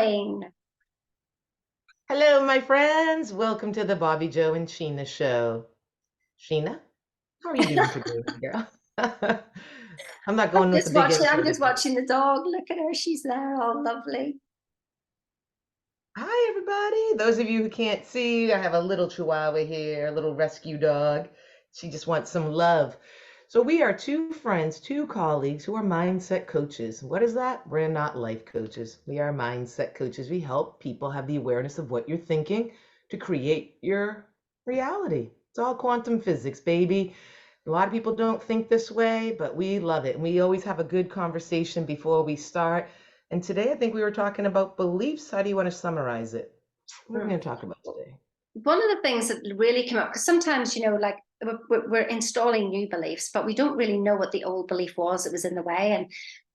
going? Hello, my friends. Welcome to the Bobbi Jo and Sheena show. Sheena, how are you doing today, my girl? I'm not going with the big I'm intro just today. watching the dog. Look at her. She's there, all lovely. Hi, everybody. Those of you who can't see, I have a little chihuahua here, a little rescue dog. She just wants some love. So we are two friends, two colleagues who are mindset coaches. What is that? We're not life coaches. We are mindset coaches. We help people have the awareness of what you're thinking to create your reality. It's all quantum physics, baby. A lot of people don't think this way, but we love it. And we always have a good conversation before we start. And today I think we were talking about beliefs. How do you want to summarize it? What are we Mm. going to talk about today? One of the things that really came up, because sometimes, like we're installing new beliefs, but we don't really know what the old belief was that was in the way. And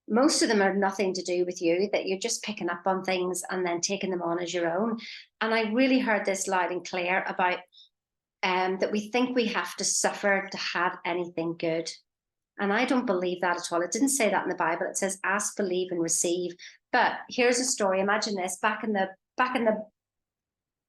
most of them are nothing to do with you, that you're just picking up on things and then taking them on as your own. And I really heard this loud and clear about that we think we have to suffer to have anything good. And I don't believe that at all. It didn't say that in the Bible. It says ask, believe, and receive. But here's a story. Imagine this back in the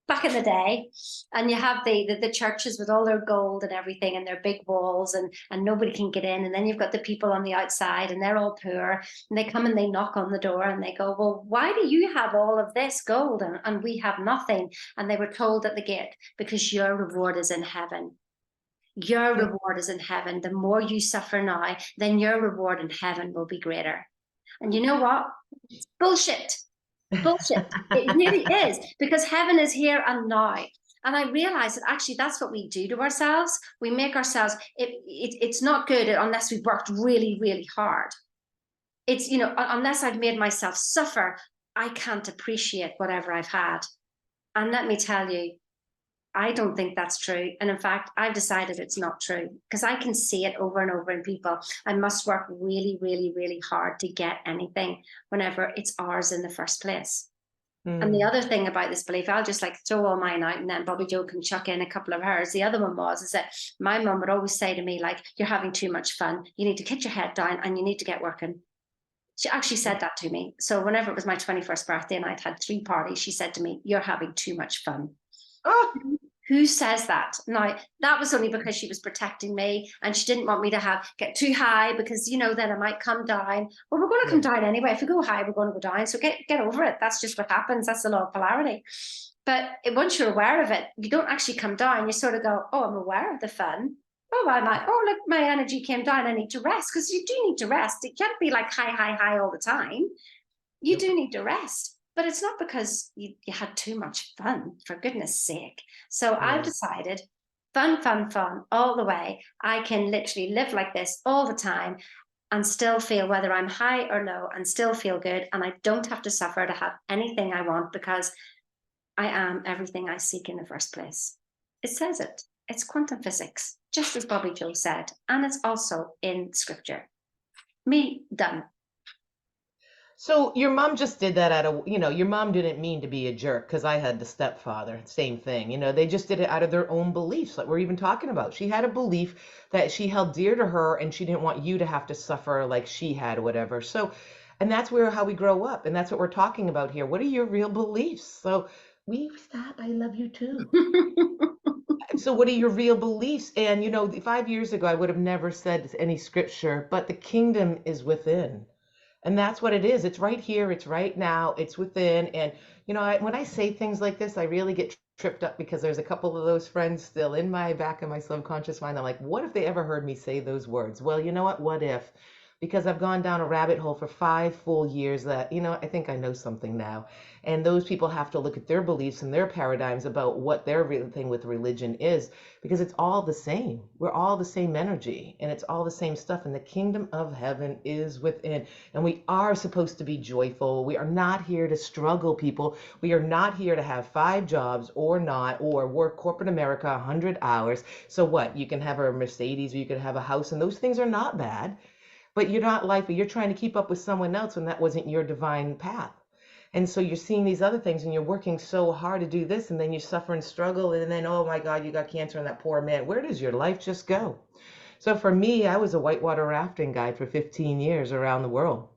back in the day, and you have the churches with all their gold and everything and their big walls, and nobody can get in. And then you've got the people on the outside and they're all poor, and they come and they knock on the door and they go, well, why do you have all of this gold and we have nothing? And they were told at the gate, because your reward is in heaven. Your Yeah. reward is in heaven. The more you suffer now, then your reward in heaven will be greater. And you know what? It's bullshit. Bullshit. It really is, because heaven is here and now. And I realize that actually that's what we do to ourselves. We make ourselves, it's not good unless we've worked really, really hard. It's, unless I've made myself suffer, I can't appreciate whatever I've had. And let me tell you, I don't think that's true. And in fact, I've decided it's not true, because I can see it over and over in people. I must work really, really, really hard to get anything whenever it's ours in the first place. And the Hmm. other thing about this belief, I'll just like throw all mine out and then Bobbi Jo can chuck in a couple of hers. The other one is that my mum would always say to me, like, you're having too much fun. You need to get your head down and you need to get working. She actually said that to me. So whenever it was my 21st birthday and I'd had 3 parties, she said to me, you're having too much fun. Oh, Who says that? Now, that was only because she was protecting me and she didn't want me to get too high, because, then I might come down. Well, we're going to come yeah. down anyway. If we go high, we're going to go down. So get over it. That's just what happens. That's the law of polarity. But once you're aware of it, you don't actually come down. You sort of go, oh, I'm aware of the fun. Oh, look, my energy came down. I need to rest, because you do need to rest. It can't be like high, high, high all the time. You Yep. do need to rest, but it's not because you had too much fun, for goodness sake. So I've Yeah. decided fun, fun, fun all the way. I can literally live like this all the time and still feel whether I'm high or low and still feel good. And I don't have to suffer to have anything I want, because I am everything I seek in the first place. It says it. It's quantum physics, just as Bobbi Jo said. And it's also in scripture. Me, done. So your mom just did that your mom didn't mean to be a jerk, because I had the stepfather, same thing. They just did it out of their own beliefs, like we're even talking about. She had a belief that she held dear to her, and she didn't want you to have to suffer like she had, or whatever. So, and that's how we grow up, and that's what we're talking about here. What are your real beliefs? So we stop. I love you too. So what are your real beliefs? And 5 years ago, I would have never said any scripture, but the kingdom is within. And that's what it is. It's right here. It's right now. It's within. And, when I say things like this, I really get tripped up, because there's a couple of those friends still in my back of my subconscious mind. I'm like, what if they ever heard me say those words? Well, you know what? What if? Because I've gone down a rabbit hole for 5 full years that, I think I know something now. And those people have to look at their beliefs and their paradigms about what their real thing with religion is, because it's all the same. We're all the same energy, and it's all the same stuff. And the kingdom of heaven is within. And we are supposed to be joyful. We are not here to struggle, people. We are not here to have 5 jobs or not, or work corporate America 100 hours. So what? You can have a Mercedes, or you can have a house, and those things are not bad. But you're not life, you're trying to keep up with someone else when that wasn't your divine path. And so you're seeing these other things, and you're working so hard to do this, and then you suffer and struggle, and then, oh my God, you got cancer, and that poor man. Where does your life just go? So for me, I was a whitewater rafting guide for 15 years around the world.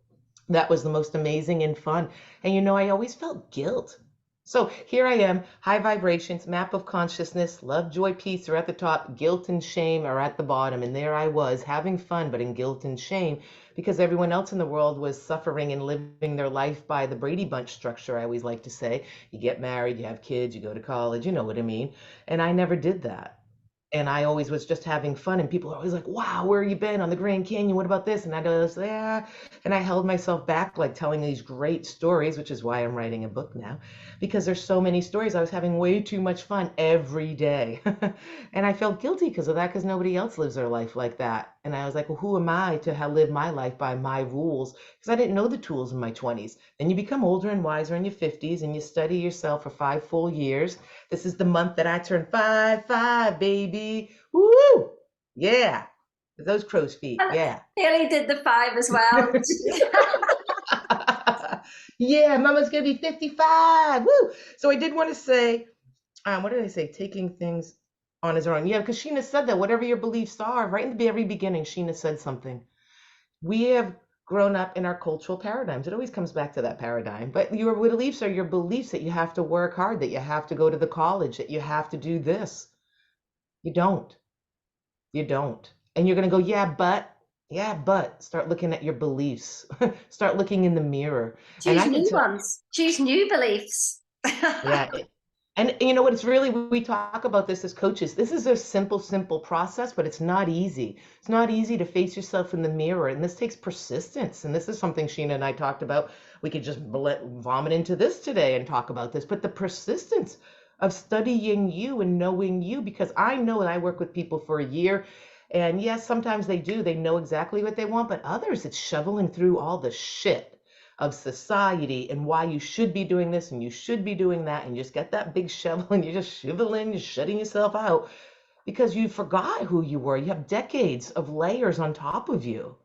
That was the most amazing and fun. And I always felt guilt. So here I am, high vibrations, map of consciousness, love, joy, peace are at the top, guilt and shame are at the bottom. And there I was having fun, but in guilt and shame because everyone else in the world was suffering and living their life by the Brady Bunch structure, I always like to say. You get married, you have kids, you go to college, you know what I mean? And I never did that. And I always was just having fun, and people are always like, wow, where you been on the Grand Canyon? What about this? And I was, yeah. And I held myself back, like telling these great stories, which is why I'm writing a book now, because there's so many stories. I was having way too much fun every day. And I felt guilty because of that, because nobody else lives their life like that. And I was like, well, who am I to live my life by my rules? Because I didn't know the tools in my 20s. Then you become older and wiser in your 50s, and you study yourself for 5 full years. This is the month that I turn 5, baby. Woo! Yeah. Those crow's feet. Yeah. Haley did the 5 as well. Yeah, mama's gonna be 55. Woo! So I did want to say, what did I say? Taking things on his own. Yeah, because Sheena said that whatever your beliefs are, right in the very beginning, Sheena said something. We have grown up in our cultural paradigms. It always comes back to that paradigm. But your beliefs are your beliefs that you have to work hard, that you have to go to the college, that you have to do this. You don't. You don't. And you're going to go, yeah, but start looking at your beliefs. Start looking in the mirror. And Choose I can new tell, ones. Choose new beliefs. yeah. And you know what? It's really, we talk about this as coaches. This is a simple process, but it's not easy. It's not easy to face yourself in the mirror. And this takes persistence. And this is something Sheena and I talked about. We could just vomit into this today and talk about this, but the persistence of studying you and knowing you, because I know that I work with people for a year. And yes, sometimes they know exactly what they want, but others, it's shoveling through all the shit of society and why you should be doing this and you should be doing that, and you just get that big shovel and you're just shoveling, you're shutting yourself out because you forgot who you were. You have decades of layers on top of you.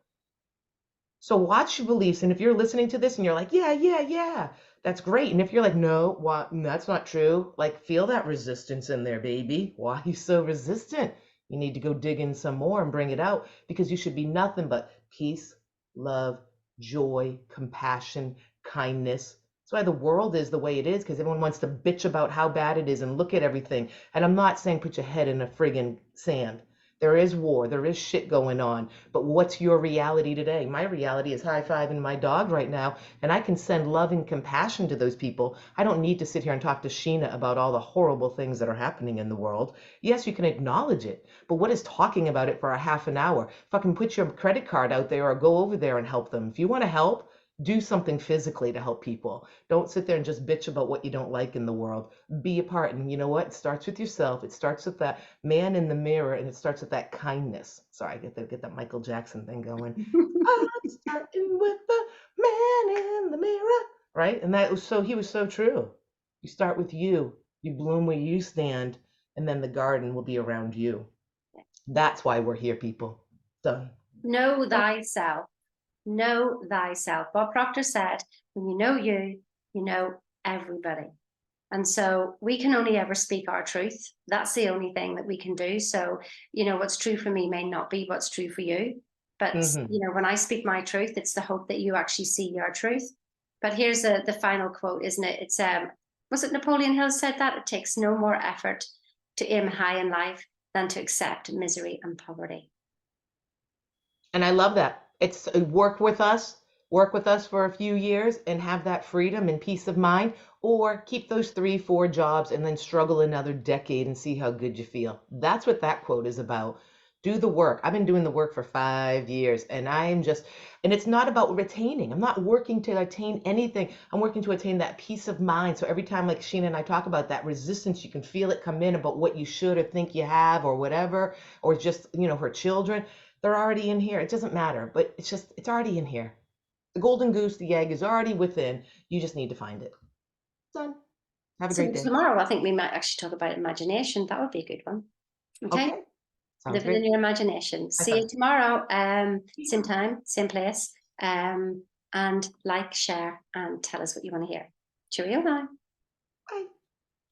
So watch your beliefs, and if you're listening to this and you're like, yeah, that's great. And if you're like, no, what, that's not true, like feel that resistance in there, baby. Why are you so resistant? You need to go dig in some more and bring it out, because you should be nothing but peace, love, joy, compassion, kindness. That's why the world is the way it is, because everyone wants to bitch about how bad it is and look at everything. And I'm not saying put your head in a friggin' sand. There is war, there is shit going on. But what's your reality today? My reality is high-fiving my dog right now, and I can send love and compassion to those people. I don't need to sit here and talk to Sheena about all the horrible things that are happening in the world. Yes, you can acknowledge it, but what is talking about it for a half an hour? Fucking put your credit card out there or go over there and help them. If you want to help, do something physically to help people. Don't sit there and just bitch about what you don't like in the world. Be a part. And you know what? It starts with yourself. It starts with that man in the mirror, and it starts with that kindness. Sorry, I get that Michael Jackson thing going. I'm starting with the man in the mirror. Right? And he was so true. You start with you. You bloom where you stand, and then the garden will be around you. That's why we're here, people. Done. Know thyself. Know thyself. Bob Proctor said, when you know everybody. And so we can only ever speak our truth. That's the only thing that we can do. So, what's true for me may not be what's true for you. But, Mm-hmm. when I speak my truth, it's the hope that you actually see your truth. But here's the final quote, isn't it? It's, was it Napoleon Hill said that? It takes no more effort to aim high in life than to accept misery and poverty. And I love that. It's work with us for a few years and have that freedom and peace of mind, or keep those 3, 4 jobs and then struggle another decade and see how good you feel. That's what that quote is about. Do the work. I've been doing the work for 5 years, and and it's not about retaining. I'm not working to attain anything. I'm working to attain that peace of mind. So every time, like Sheena and I talk about that resistance, you can feel it come in about what you should or think you have or whatever, or just, her children. They're already in here. It doesn't matter, but it's already in here. The golden goose, the egg is already within. You just need to find it. Done. Have a So great day. tomorrow, I think we might actually talk about imagination. That would be a good one. Okay. Okay. Sounds Living in great. your imagination. High See five. you tomorrow. Same time, same place. And like, share, and tell us what you want to hear. Cheerio now. Bye.